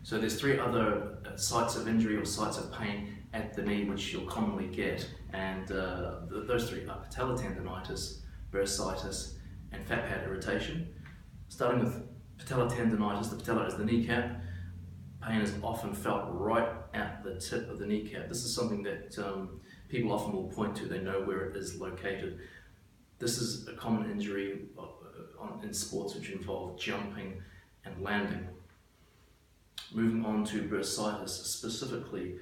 So there's three other sites of injury or sites of pain at the knee which you'll commonly get, and those three are patellar tendonitis, bursitis, and fat pad irritation. Starting with patellar tendonitis, the patella is the kneecap. Pain is often felt right at the tip of the kneecap. This is something that people often will point to. They know where it is located. This is a common injury in sports which involve jumping and landing. Moving on to bursitis, specifically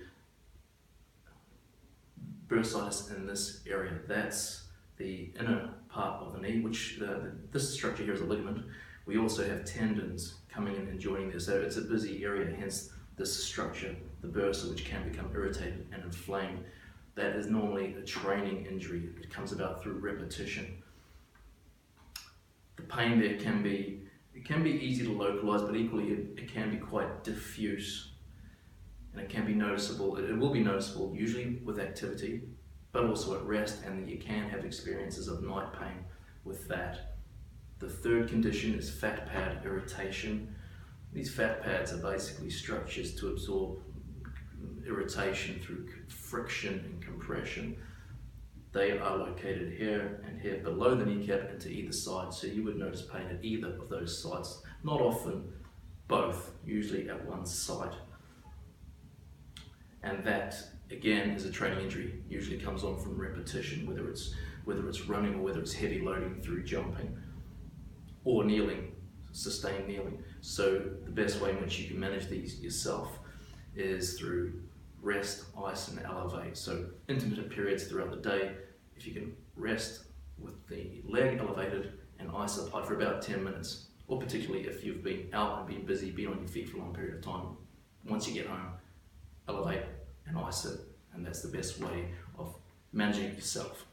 bursitis in this area. That's the inner part of the knee, which this structure here is a ligament. We also have tendons coming in and joining there, so it's a busy area, hence this structure, the bursa, which can become irritated and inflamed. That is normally a training injury. It comes about through repetition. The pain there can be easy to localize, but equally it can be quite diffuse, and it can be noticeable. It will be noticeable usually with activity, but also at rest, and you can have experiences of night pain with that. The third condition is fat pad irritation. These fat pads are basically structures to absorb irritation through friction and compression. They are located here and here below the kneecap and to either side, so you would notice pain at either of those sites. Not often both, usually at one site. And that, again, is a training injury. Usually comes on from repetition, whether it's running or whether it's heavy loading through jumping or kneeling, sustained kneeling. So the best way in which you can manage these yourself is through rest, ice, and elevate. So intermittent periods throughout the day, if you can rest with the leg elevated and ice up high for about 10 minutes, or particularly if you've been out and been busy, been on your feet for a long period of time, once you get home, elevate and ice it, and that's the best way of managing it yourself.